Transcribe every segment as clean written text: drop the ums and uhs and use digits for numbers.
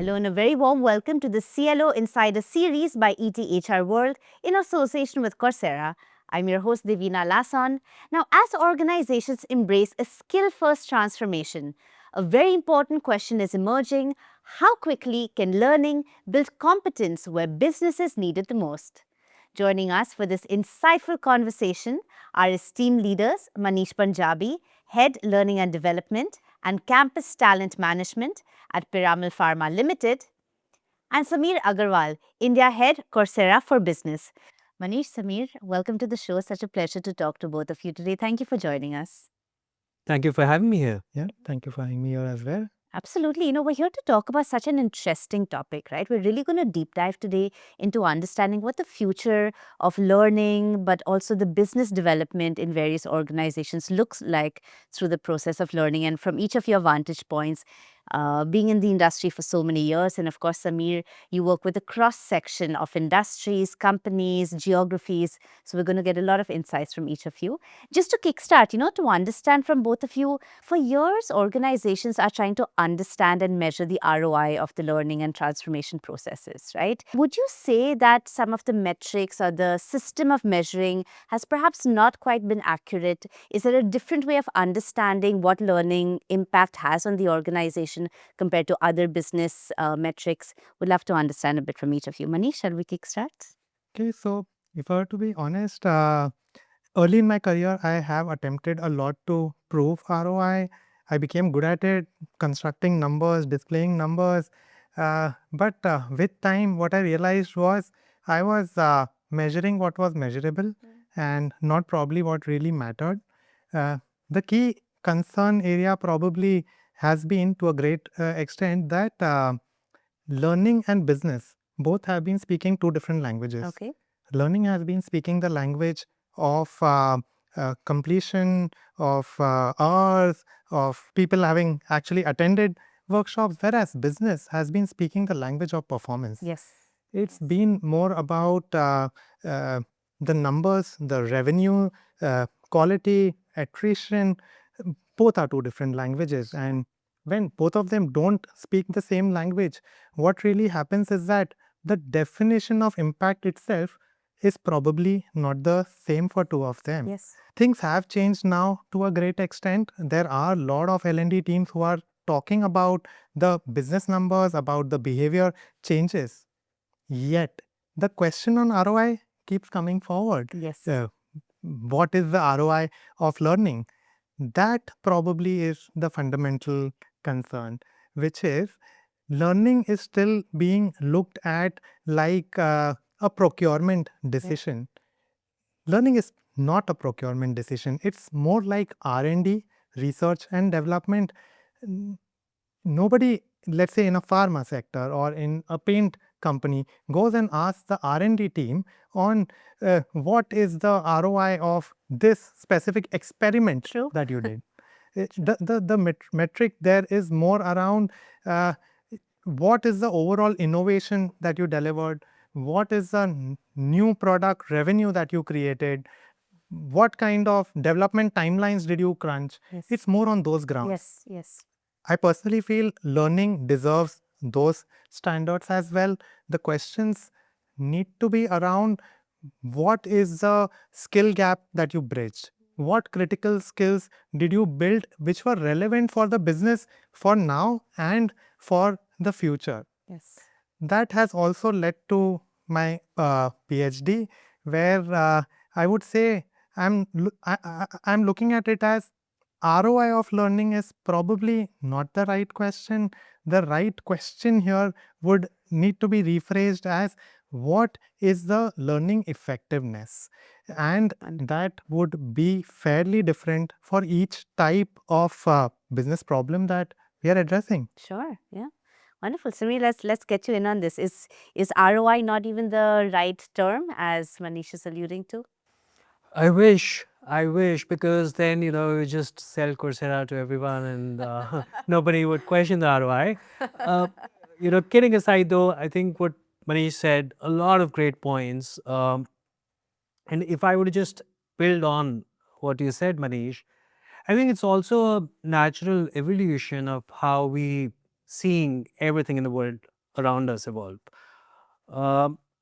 Hello and a very warm welcome to the CLO Insider Series by ETHRWorld in association with Coursera. I'm your host Devina Lason. Now, as organizations embrace a skill-first transformation, a very important question is emerging: how quickly can learning build competence where businesses need it the most? Joining us for this insightful conversation are esteemed leaders Manish Punjabi, Head Learning and Development and Campus Talent Management at Piramal Pharma Limited, and Sameer Aggarwal, India Head, Coursera for Business. Manish, Sameer, welcome to the show. Such a pleasure to talk to both of you today. Thank you for joining us. Thank you for having me here. Yeah, thank you for having me here as well. Absolutely. We're here to talk about such an interesting topic, right? We're really going to deep dive today into understanding what the future of learning, but also the business development in various organizations looks like through the process of learning. And from each of your vantage points, being in the industry for so many years, and of course, Sameer, you work with a cross section of industries, companies, geographies. So we're going to get a lot of insights from each of you. Just to kickstart, to understand from both of you, for years, organizations are trying to understand and measure the ROI of the learning and transformation processes, right? Would you say that some of the metrics or the system of measuring has perhaps not quite been accurate? Is there a different way of understanding what learning impact has on the organization compared to other business metrics? Would love to understand a bit from each of you. Manish, shall we kickstart? Okay, so if I were to be honest, early in my career, I have attempted a lot to prove ROI. I became good at it, constructing numbers, displaying numbers. But with time, what I realized was I was measuring what was measurable and not probably what really mattered. The key concern area probably has been to a great extent that learning and business both have been speaking two different languages. Okay. Learning has been speaking the language of completion, of hours, of people having actually attended workshops, whereas business has been speaking the language of performance. Yes. It's been more about the numbers, the revenue, quality, attrition. Both are two different languages. And when both of them don't speak the same language, what really happens is that the definition of impact itself is probably not the same for two of them. Yes. Things have changed now to a great extent. There are a lot of L&D teams who are talking about the business numbers, about the behavior changes. Yet, the question on ROI keeps coming forward. Yes. What is the ROI of learning? That probably is the fundamental concern, which is learning is still being looked at like a procurement decision. Learning is not a procurement decision. It's more like R&D, research and development. Nobody, let's say in a pharma sector or in a paint company, goes and asks the R&D team on what is the ROI of this specific experiment True. that you did. The metric there is more around what is the overall innovation that you delivered, what is the new product revenue that you created, what kind of development timelines did you crunch. Yes. It's more on those grounds. Yes. Yes. I personally feel learning deserves those standards as well. The questions need to be around what is the skill gap that you bridged? What critical skills did you build which were relevant for the business for now and for the future? Yes. That has also led to my PhD, where I would say I'm looking at it as ROI of learning is probably not the right question. The right question here would need to be rephrased as what is the learning effectiveness? And that would be fairly different for each type of business problem that we are addressing. Sure. Yeah. Wonderful. Sameer, let's get you in on this. Is ROI not even the right term, as Manish is alluding to? I wish, because then, you just sell Coursera to everyone and nobody would question the ROI. Kidding aside though, I think what Manish said, a lot of great points. And if I were to just build on what you said, Manish, I think it's also a natural evolution of how we seeing everything in the world around us evolve.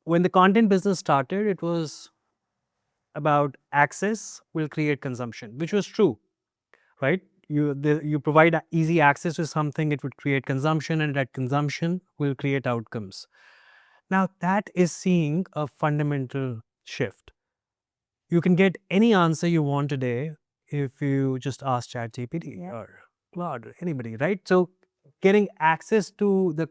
When the content business started, it was about access will create consumption, which was true, right? You provide easy access to something, it would create consumption, and that consumption will create outcomes. Now that is seeing a fundamental shift. You can get any answer you want today if you just ask ChatGPT or Claude or anybody, right? So getting access to the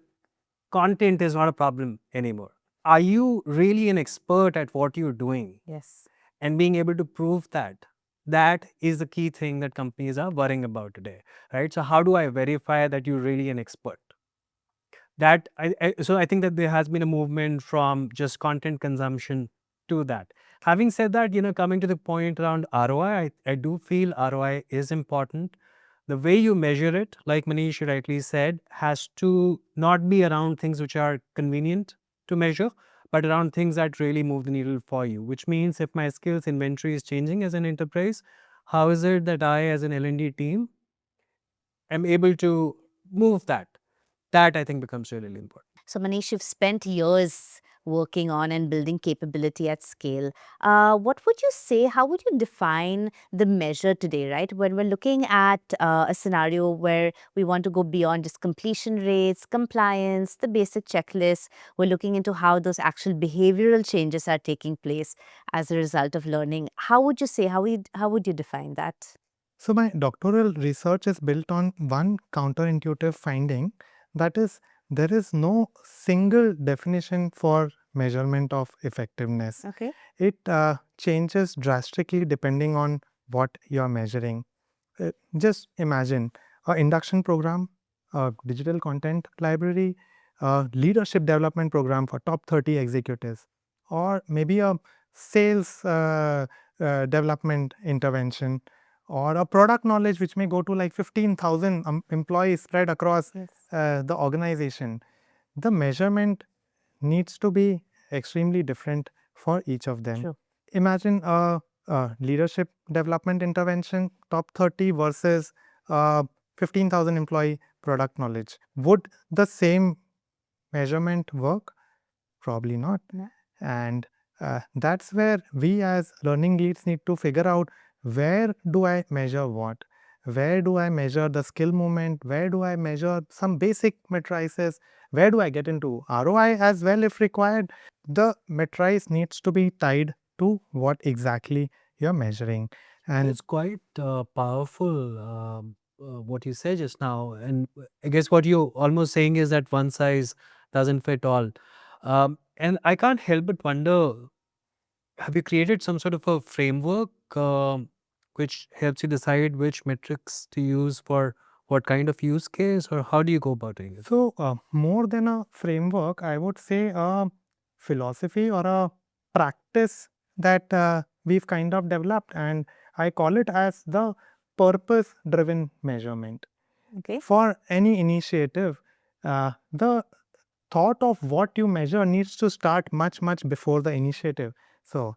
content is not a problem anymore. Are you really an expert at what you're doing? Yes. And being able to prove that, that is the key thing that companies are worrying about today, right? So how do I verify that you're really an expert? That so I think that there has been a movement from just content consumption to that. Having said that, coming to the point around ROI, I do feel ROI is important. The way you measure it, like Manish rightly said, has to not be around things which are convenient to measure, but around things that really move the needle for you. Which means if my skills inventory is changing as an enterprise, how is it that I, as an L&D team, am able to move that? That I think becomes really important. So, Manish, you've spent years working on and building capability at scale. What would you say? How would you define the measure today, right? When we're looking at a scenario where we want to go beyond just completion rates, compliance, the basic checklist, we're looking into how those actual behavioral changes are taking place as a result of learning. How would you say, how would you define that? So my doctoral research is built on one counterintuitive finding, that is, there is no single definition for measurement of effectiveness. Okay. It changes drastically depending on what you are measuring. Just imagine a induction program, a digital content library, a leadership development program for top 30 executives, or maybe a sales development intervention, or a product knowledge which may go to like 15,000 employees spread across Yes. the organization. The measurement needs to be extremely different for each of them. True. Imagine a leadership development intervention, top 30 versus 15,000 employee product knowledge. Would the same measurement work? Probably not. No. And that's where we as learning leads need to figure out, where do I measure what? Where do I measure the skill movement? Where do I measure some basic matrices? Where do I get into ROI as well if required? The matrice needs to be tied to what exactly you're measuring. And It's quite powerful what you said just now. And I guess what you're almost saying is that one size doesn't fit all. And I can't help but wonder, have you created some sort of a framework which helps you decide which metrics to use for what kind of use case, or how do you go about doing it? so, more than a framework, I would say a philosophy or a practice that we've kind of developed, and I call it as the purpose driven measurement. Okay. For any initiative, the thought of what you measure needs to start much, much before the initiative. So,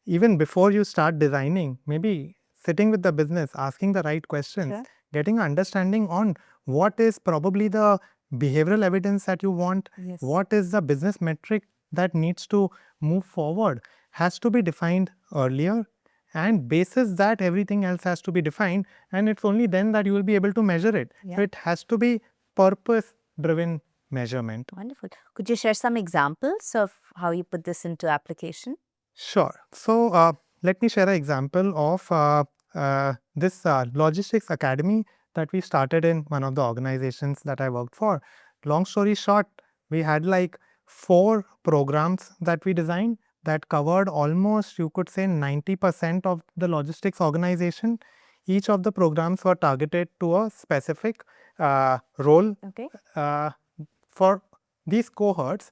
even before you start designing, maybe sitting with the business, asking the right questions, Sure. getting an understanding on what is probably the behavioral evidence that you want, Yes. what is the business metric that needs to move forward, has to be defined earlier. And basis that, everything else has to be defined, and it's only then that you will be able to measure it. Yeah. So it has to be purpose driven measurement. Wonderful. Could you share some examples of how you put this into application? Sure. So let me share an example of this logistics academy that we started in one of the organizations that I worked for. Long story short, we had like 4 programs that we designed that covered almost, you could say, 90% of the logistics organization. Each of the programs were targeted to a specific role. Okay. For these cohorts,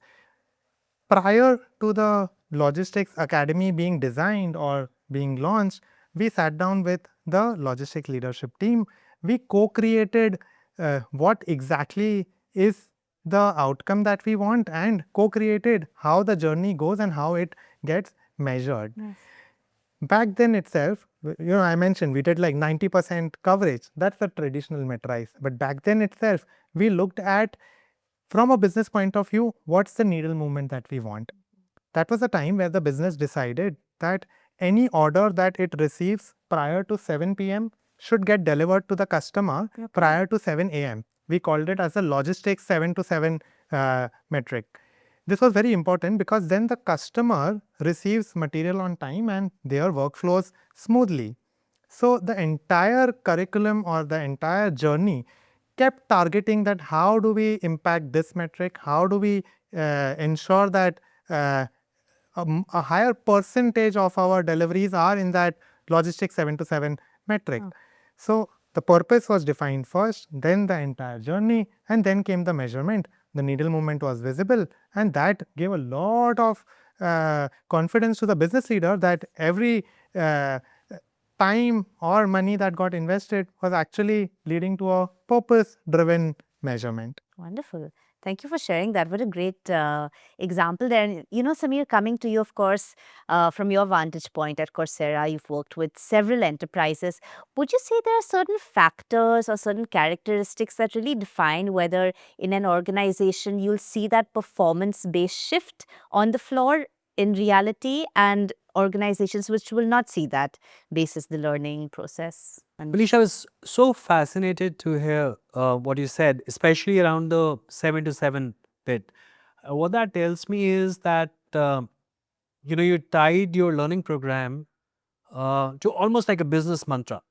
prior to the logistics academy being designed or being launched, we sat down with the logistic leadership team. We co-created what exactly is the outcome that we want, and co-created how the journey goes and how it gets measured. Nice. Back then itself, I mentioned we did like 90% coverage. That's the traditional matrice. But back then itself, we looked at From a business point of view, what's the needle movement that we want? That was a time where the business decided that any order that it receives prior to 7 p.m. should get delivered to the customer prior to 7 a.m. We called it as the logistics 7 to 7 metric. This was very important because then the customer receives material on time and their work flows smoothly. So the entire curriculum or the entire journey kept targeting that how do we impact this metric, how do we ensure that uh, a higher percentage of our deliveries are in that logistics 7 to 7 metric. So the purpose was defined first, then the entire journey, and then came the measurement. The needle movement was visible, and that gave a lot of confidence to the business leader that every time or money that got invested was actually leading to a purpose driven measurement. Wonderful. Thank you for sharing that. What a great example there. And, Sameer, coming to you, of course, from your vantage point at Coursera, you've worked with several enterprises. Would you say there are certain factors or certain characteristics that really define whether in an organization you'll see that performance-based shift on the floor in reality, and organizations which will not see that basis the learning process? Manish, I was so fascinated to hear what you said, especially around the 7 to 7 bit. What that tells me is that you tied your learning program to almost like a business mantra,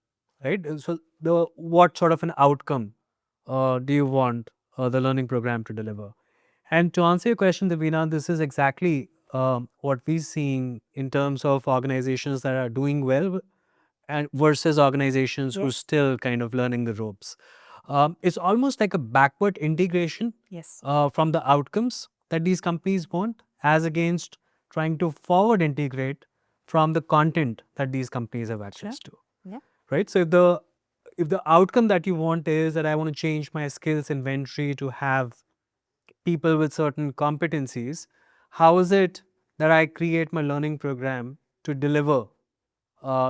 right? So the what sort of an outcome do you want the learning program to deliver? And to answer your question, Devina, this is exactly what we're seeing in terms of organizations that are doing well and versus organizations who are still kind of learning the ropes. It's almost like a backward integration Yes. from the outcomes that these companies want, as against trying to forward integrate from the content that these companies have access to. Yeah. Right. So if the outcome that you want is that I want to change my skills inventory to have people with certain competencies, how is it that I create my learning program to deliver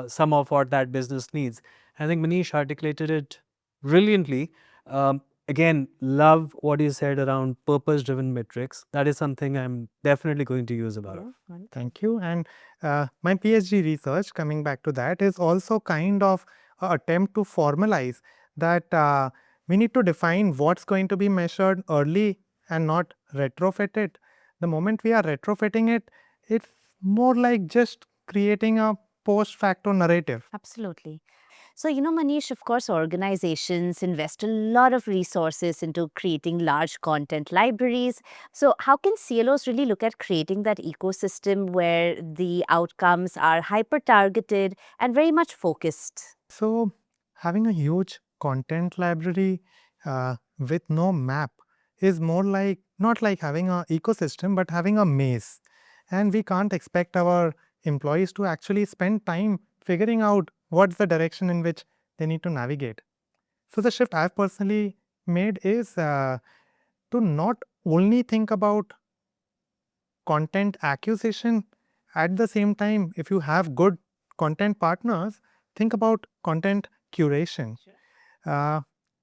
some of what that business needs? I think Manish articulated it brilliantly. Again, love what you said around purpose-driven metrics. That is something I'm definitely going to use a lot of. Thank you. And my PhD research, coming back to that, is also kind of an attempt to formalize that we need to define what's going to be measured early and not retrofit it. The moment we are retrofitting it, it's more like just creating a post facto narrative. Absolutely. So, Manish, of course, organizations invest a lot of resources into creating large content libraries. So, how can CLOs really look at creating that ecosystem where the outcomes are hyper targeted and very much focused? So, having a huge content library with no map is more like not like having an ecosystem, but having a maze. And we can't expect our employees to actually spend time figuring out what's the direction in which they need to navigate. So, the shift I've personally made is to not only think about content acquisition. At the same time, if you have good content partners, think about content curation. Uh,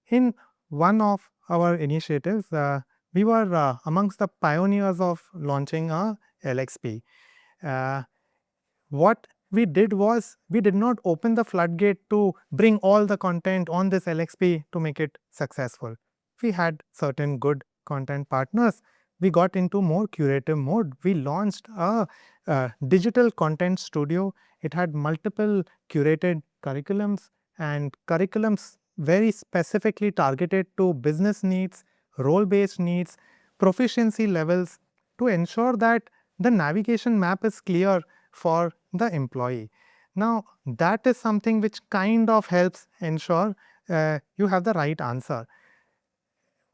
in one of our initiatives, we were amongst the pioneers of launching a LXP. Uh, what we did was we did not open the floodgate to bring all the content on this LXP to make it successful. We had certain good content partners. We got into more curative mode. We launched a digital content studio. It had multiple curated curriculums and curriculums very specifically targeted to business needs, role-based needs, proficiency levels to ensure that the navigation map is clear for the employee. Now, that is something which kind of helps ensure you have the right answer.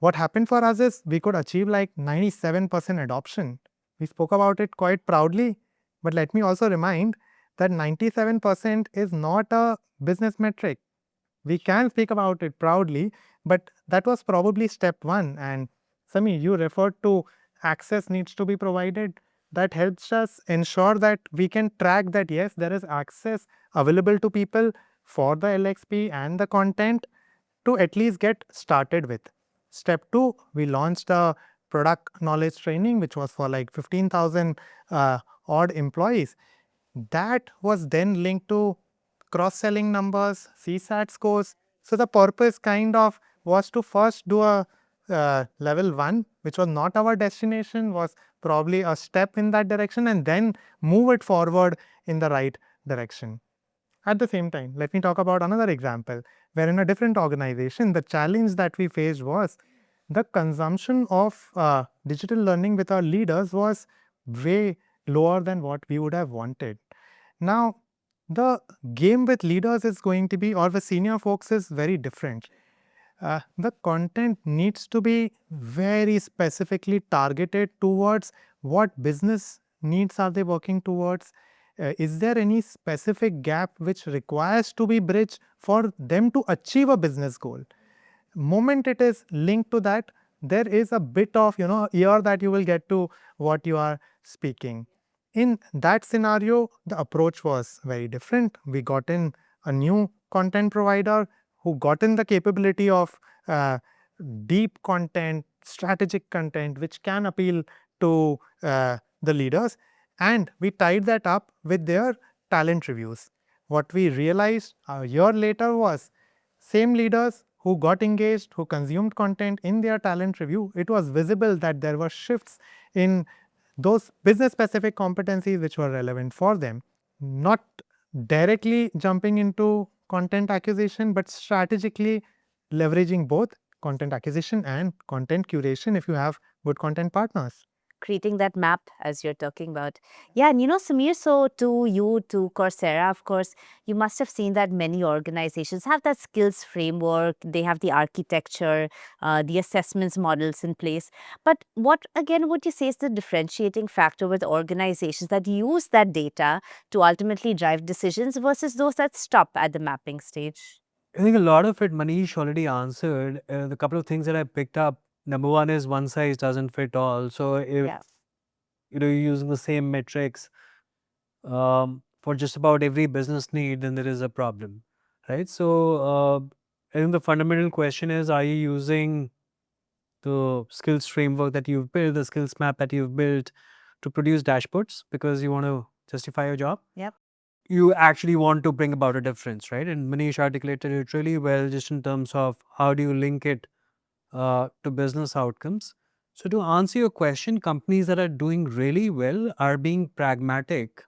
What happened for us is we could achieve like 97% adoption. We spoke about it quite proudly, but let me also remind that 97% is not a business metric. We can speak about it proudly, but that was probably step one. And Sameer, you referred to access needs to be provided. That helps us ensure that we can track that yes, there is access available to people for the LXP and the content to at least get started with. Step two, we launched a product knowledge training, which was for like 15,000 odd employees. That was then linked to cross-selling numbers, CSAT scores. So the purpose kind of was to first do a level 1, which was not our destination, was probably a step in that direction, and then move it forward in the right direction. At the same time, let me talk about another example where in a different organization, the challenge that we faced was the consumption of digital learning with our leaders was way lower than what we would have wanted. Now, the game with leaders is going to be, or the senior folks, is very different. The content needs to be very specifically targeted towards what business needs are they working towards. Is there any specific gap which requires to be bridged for them to achieve a business goal? Moment it is linked to that, there is a bit of ear that you will get to what you are speaking. In that scenario, the approach was very different. We got in a new content provider who got in the capability of uh, deep content, strategic content, which can appeal to the leaders, and we tied that up with their talent reviews. What we realized a year later was same leaders who got engaged, who consumed content in their talent review, it was visible that there were shifts in those business specific competencies which were relevant for them, not directly jumping into content acquisition, but strategically leveraging both content acquisition and content curation if you have good content partners. Creating that map as you're talking about. Yeah, and Sameer, so to Coursera, of course, you must have seen that many organizations have that skills framework, they have the architecture, the assessments models in place. But what, again, would you say is the differentiating factor with organizations that use that data to ultimately drive decisions versus those that stop at the mapping stage? I think a lot of it Manish already answered. The couple of things that I picked up. Number one is one size doesn't fit all. So if Yeah. you're using the same metrics for just about every business need, then there is a problem, right? So I think the fundamental question is: are you using the skills framework that you've built, the skills map that you've built, to produce dashboards because you want to justify your job? Yep. You actually want to bring about a difference, right? And Manish articulated it really well, just in terms of how do you link it to business outcomes. So, to answer your question, companies that are doing really well are being pragmatic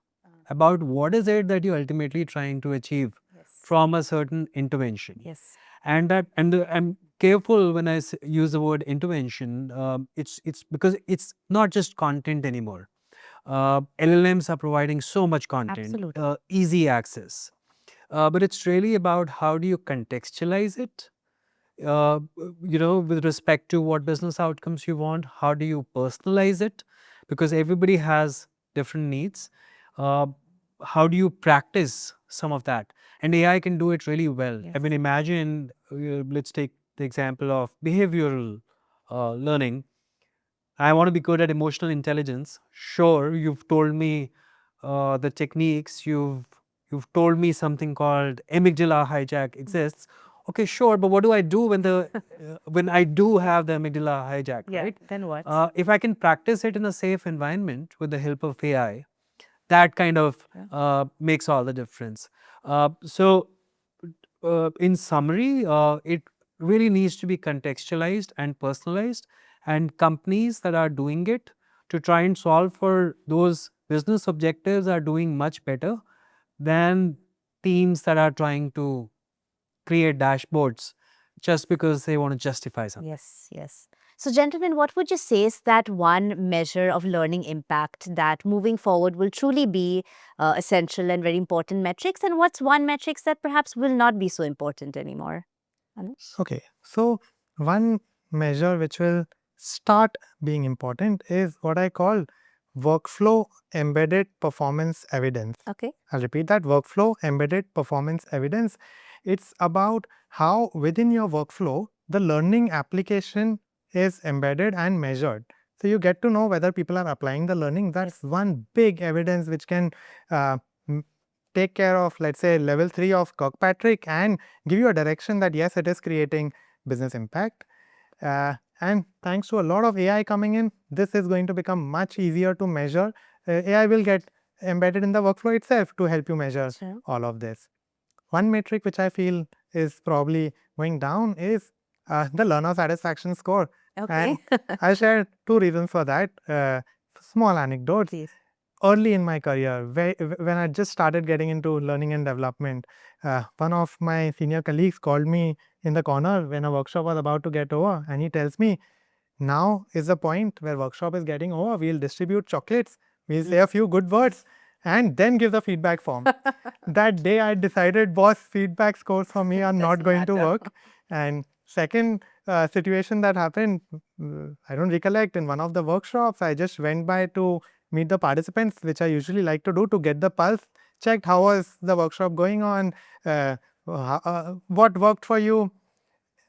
about what is it that you're ultimately trying to achieve Yes. from a certain intervention. Yes. And that, I'm careful when I use the word intervention. It's because it's not just content anymore. LLMs are providing so much content, Absolutely. easy access, but it's really about how do you contextualize it, uh, with respect to what business outcomes you want. How do you personalize it? Because everybody has different needs. Uh, how do you practice some of that? And AI can do it really well. Yes. I mean, imagine, let's take the example of behavioral learning. I want to be good at emotional intelligence. Sure, you've told me the techniques. You've told me something called amygdala hijack exists. Okay, sure, but what do I do when the when I do have the amygdala hijack, Yeah. right? Then what? If I can practice it in a safe environment with the help of AI, that kind of makes all the difference. In summary, it really needs to be contextualized and personalized, and companies that are doing it to try and solve for those business objectives are doing much better than teams that are trying to create dashboards just because they want to justify something. Yes, yes. So, gentlemen, what would you say is that one measure of learning impact that moving forward will truly be essential and very important metrics? And what's one metrics that perhaps will not be so important anymore? Anush? Okay, so one measure which will start being important is what I call workflow embedded performance evidence. Okay. I'll repeat that: workflow embedded performance evidence. It's about how within your workflow the learning application is embedded and measured. So you get to know whether people are applying the learning. That's one big evidence which can uh, m- take care of, let's say, level 3 of Kirkpatrick and give you a direction that yes, it is creating business impact. And thanks to a lot of AI coming in, this is going to become much easier to measure. AI will get embedded in the workflow itself to help you measure Sure. all of this. One metric which I feel is probably going down is the learner satisfaction score. Okay. And I'll share two reasons for that. Small anecdotes. Please. Early in my career, when I just started getting into learning and development, one of my senior colleagues called me in the corner when a workshop was about to get over, and he tells me, now is the point where workshop is getting over. We'll distribute chocolates, we'll say a few good words, and then give the feedback form. That day I decided, boss, feedback scores for me are not Doesn't going to matter. work. And second situation that happened, I don't recollect, in one of the workshops, I just went by to meet the participants, which I usually like to do to get the pulse, checked how was the workshop going on, what worked for you.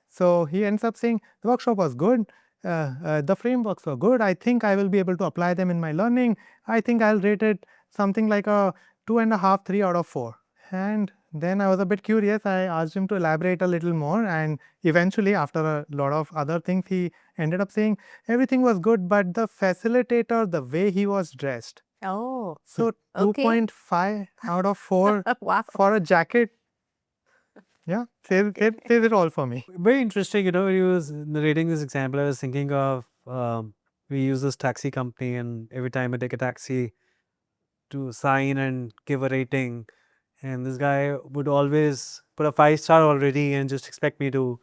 So he ends up saying, the workshop was good, the frameworks were good, I think I will be able to apply them in my learning. I think I'll rate it something like a 2.5, 3 out of 4. And then I was a bit curious. I asked him to elaborate a little more, and eventually, after a lot of other things, he ended up saying everything was good, but the facilitator, the way he was dressed. Oh, So okay. 2.5 out of 4 Wow. for a jacket. Yeah, says it all for me. Very interesting. When he was narrating this example, I was thinking of we use this taxi company, and every time I take a taxi to sign and give a rating, and this guy would always put a 5-star already and just expect me to,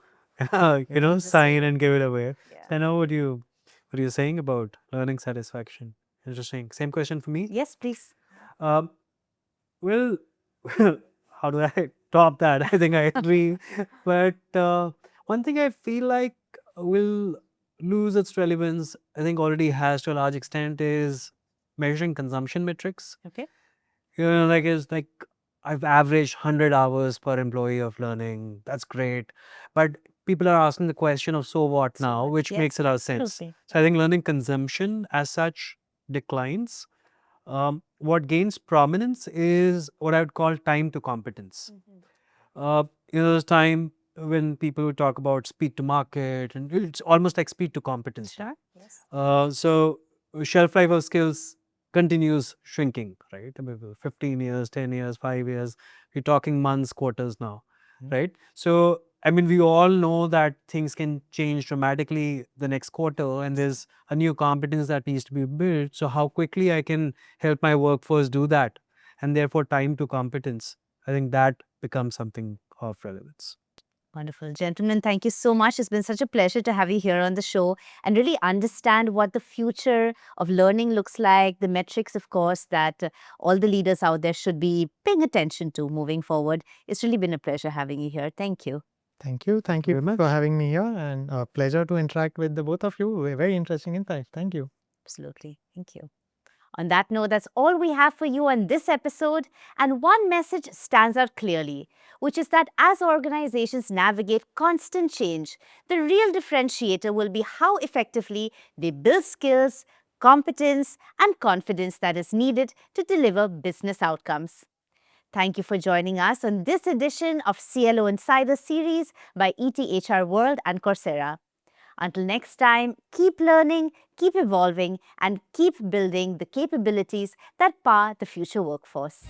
sign and give it away. Yeah. So I know what you're saying about learning satisfaction. Interesting. Same question for me. Yes, please. Um, well, how do I top that? I think I agree. But one thing I feel like will lose its relevance, I think already has to a large extent, is measuring consumption metrics. Okay. It's like I've averaged 100 hours per employee of learning. That's great. But people are asking the question of so what So now, what? which Yes, makes a lot of sense. absolutely. So I think learning consumption as such declines. What gains prominence is what I would call time to competence. There's time when people would talk about speed to market, and it's almost like speed to competence. Sure. Yes. So shelf life of skills continues shrinking, right? I mean, 15 years, 10 years, 5 years, we're talking months, quarters now, right? So, I mean, we all know that things can change dramatically the next quarter, and there's a new competence that needs to be built. So, how quickly I can help my workforce do that, and therefore time to competence, I think that becomes something of relevance. Wonderful. Gentlemen, thank you so much. It's been such a pleasure to have you here on the show and really understand what the future of learning looks like, the metrics, of course, that all the leaders out there should be paying attention to moving forward. It's really been a pleasure having you here. Thank you. Thank you. Thank you Very much. for having me here, and a pleasure to interact with the both of you. Very interesting insights. Thank you. Absolutely. Thank you. On that note, that's all we have for you on this episode. And one message stands out clearly, which is that as organizations navigate constant change, the real differentiator will be how effectively they build skills, competence, and confidence that is needed to deliver business outcomes. Thank you for joining us on this edition of CLO Insider Series by ETHRWorld and Coursera. Until next time, keep learning, keep evolving, and keep building the capabilities that power the future workforce.